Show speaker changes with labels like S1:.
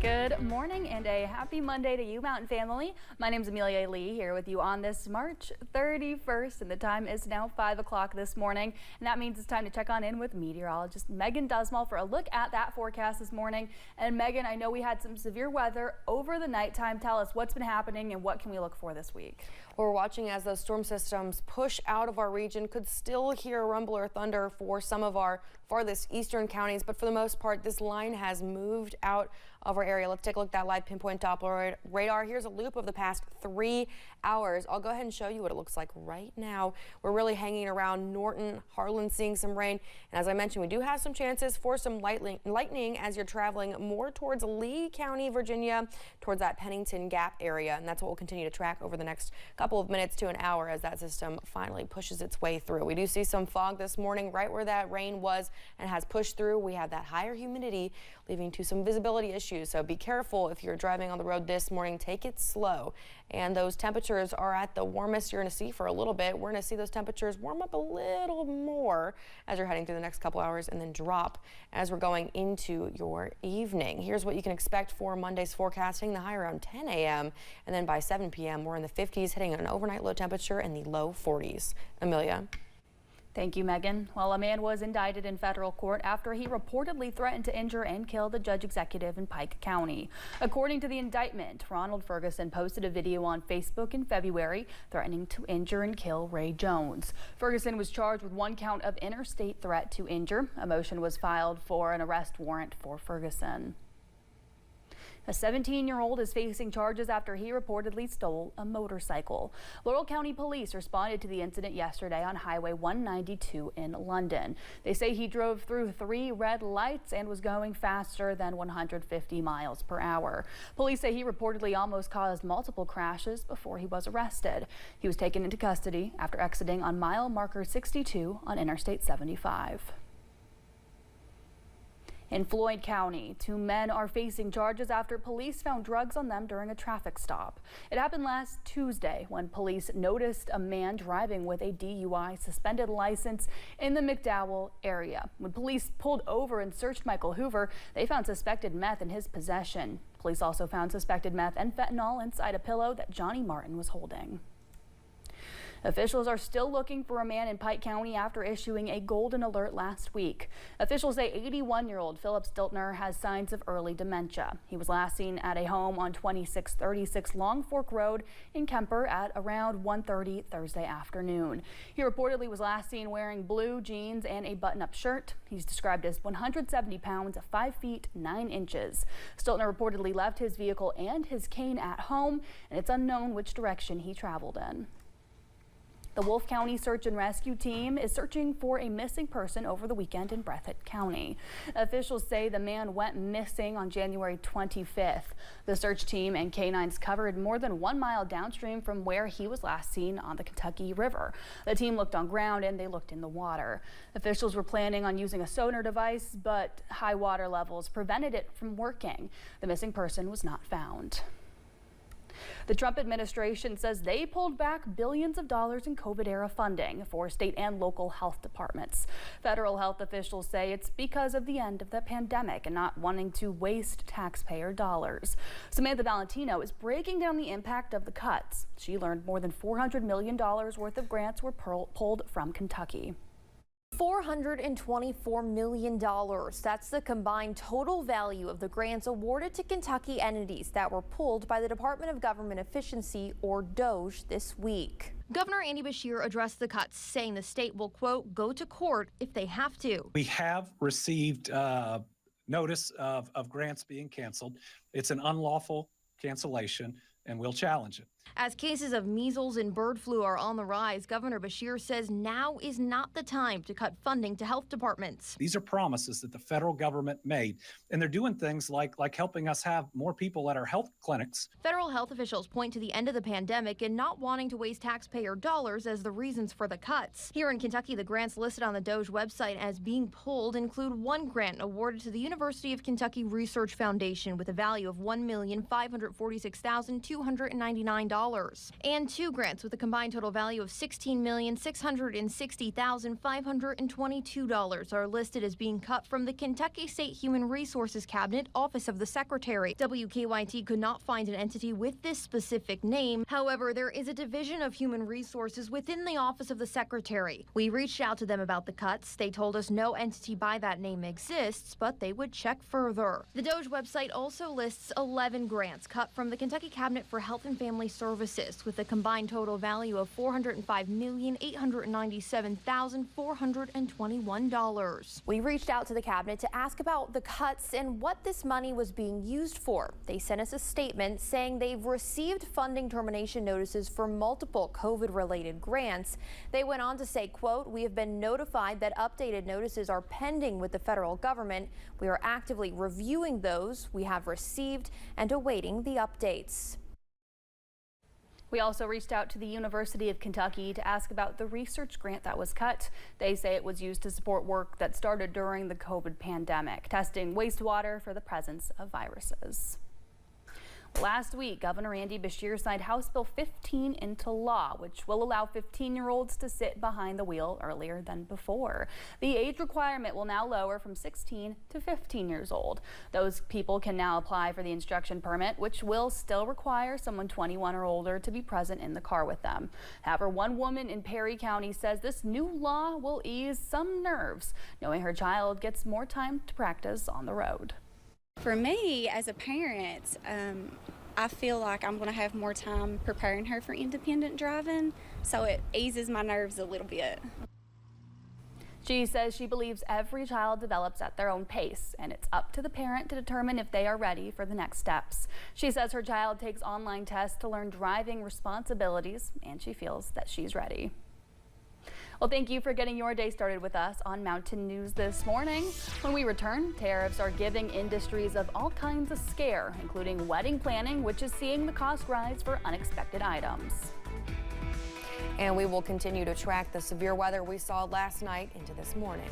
S1: Good morning and a happy Monday to you, Mountain family. My name is Amelia Lee here with you on this March 31st, and the time is now 5 o'clock this morning. And that means it's time to check on in with meteorologist Megan Dusmal for a look at that forecast this morning. And Megan, I know we had some severe weather over the nighttime. Tell us what's been happening and what can we look for this week?
S2: We're watching as those storm systems push out of our region. Could still hear rumble or thunder for some of our farthest eastern counties, but for the most part, this line has moved out of our area. Let's take a look at that live pinpoint Doppler radar. Here's a loop of the past 3 hours. I'll go ahead and show you what it looks like right now. We're really hanging around Norton, Harlan, seeing some rain. And as I mentioned, we do have some chances for some lightning as you're traveling more towards Lee County, Virginia, towards that Pennington Gap area. And that's what we'll continue to track over the next couple of minutes to an hour as that system finally pushes its way through. We do see some fog this morning right where that rain was and has pushed through. We have that higher humidity leading to some visibility issues. So be careful if you're driving on the road this morning. Take it slow. And those temperatures are at the warmest you're going to see for a little bit. We're going to see those temperatures warm up a little more as you're heading through the next couple hours and then drop as we're going into your evening. Here's what you can expect for Monday's forecasting. The high around 10 a.m. and then by 7 p.m. we're in the 50s, hitting an overnight low temperature in the low 40s. Amelia.
S1: Thank you, Megan. Well, a man was indicted in federal court after he reportedly threatened to injure and kill the judge executive in Pike County. According to the indictment, Ronald Ferguson posted a video on Facebook in February threatening to injure and kill Ray Jones. Ferguson was charged with 1 count of interstate threat to injure. A motion was filed for an arrest warrant for Ferguson. A 17-year-old is facing charges after he reportedly stole a motorcycle. Laurel County Police responded to the incident yesterday on Highway 192 in London. They say he drove through 3 red lights and was going faster than 150 miles per hour. Police say he reportedly almost caused multiple crashes before he was arrested. He was taken into custody after exiting on mile marker 62 on Interstate 75. In Floyd County, 2 men are facing charges after police found drugs on them during a traffic stop. It happened last Tuesday when police noticed a man driving with a DUI suspended license in the McDowell area. When police pulled over and searched Michael Hoover, they found suspected meth in his possession. Police also found suspected meth and fentanyl inside a pillow that Johnny Martin was holding. Officials are still looking for a man in Pike County after issuing a golden alert last week. Officials say 81-year-old Philip Stiltner has signs of early dementia. He was last seen at a home on 2636 Long Fork Road in Kemper at around 1:30 Thursday afternoon. He reportedly was last seen wearing blue jeans and a button-up shirt. He's described as 170 pounds, 5 feet 9 inches. Stiltner reportedly left his vehicle and his cane at home, and it's unknown which direction he traveled in. The Wolfe County Search and Rescue Team is searching for a missing person over the weekend in Breathitt County. Officials say the man went missing on January 25th. The search team and canines covered more than 1 mile downstream from where he was last seen on the Kentucky River. The team looked on ground and they looked in the water. Officials were planning on using a sonar device, but high water levels prevented it from working. The missing person was not found. The Trump administration says they pulled back billions of dollars in COVID-era funding for state and local health departments. Federal health officials say it's because of the end of the pandemic and not wanting to waste taxpayer dollars. Samantha Valentino is breaking down the impact of the cuts. She learned more than $400 million worth of grants were pulled from Kentucky.
S3: $424 million. That's the combined total value of the grants awarded to Kentucky entities that were pulled by the Department of Government Efficiency, or DOGE, this week. Governor Andy Beshear addressed the cuts, saying the state will, quote, go to court if they have to.
S4: We have received notice of grants being canceled. It's an unlawful cancellation, and we'll challenge it.
S3: As cases of measles and bird flu are on the rise, Governor Beshear says now is not the time to cut funding to health departments.
S4: These are promises that the federal government made, and they're doing things like helping us have more people at our health clinics.
S3: Federal health officials point to the end of the pandemic and not wanting to waste taxpayer dollars as the reasons for the cuts. Here in Kentucky, the grants listed on the DOGE website as being pulled include 1 grant awarded to the University of Kentucky Research Foundation with a value of $1,546,299. And 2 grants with a combined total value of $16,660,522 are listed as being cut from the Kentucky State Human Resources Cabinet Office of the Secretary. WKYT could not find an entity with this specific name. However, there is a division of human resources within the Office of the Secretary. We reached out to them about the cuts. They told us no entity by that name exists, but they would check further. The DOJ website also lists 11 grants cut from the Kentucky Cabinet for Health and Family Services with a combined total value of $405,897,421. We reached out to the cabinet to ask about the cuts and what this money was being used for. They sent us a statement saying they've received funding termination notices for multiple COVID-related grants. They went on to say, quote, "We have been notified that updated notices are pending with the federal government. We are actively reviewing those we have received and awaiting the updates."
S1: We also reached out to the University of Kentucky to ask about the research grant that was cut. They say it was used to support work that started during the COVID pandemic, testing wastewater for the presence of viruses. Last week, Governor Andy Beshear signed House Bill 15 into law, which will allow 15-year-olds to sit behind the wheel earlier than before. The age requirement will now lower from 16 to 15 years old. Those people can now apply for the instruction permit, which will still require someone 21 or older to be present in the car with them. However, one woman in Perry County says this new law will ease some nerves, knowing her child gets more time to practice on the road.
S5: For me, as a parent, I feel like I'm going to have more time preparing her for independent driving, so it eases my nerves a little bit.
S1: She says she believes every child develops at their own pace, and it's up to the parent to determine if they are ready for the next steps. She says her child takes online tests to learn driving responsibilities, and she feels that she's ready. Well, thank you for getting your day started with us on Mountain News this morning. When we return, tariffs are giving industries of all kinds a scare, including wedding planning, which is seeing the cost rise for unexpected items.
S2: And we will continue to track the severe weather we saw last night into this morning.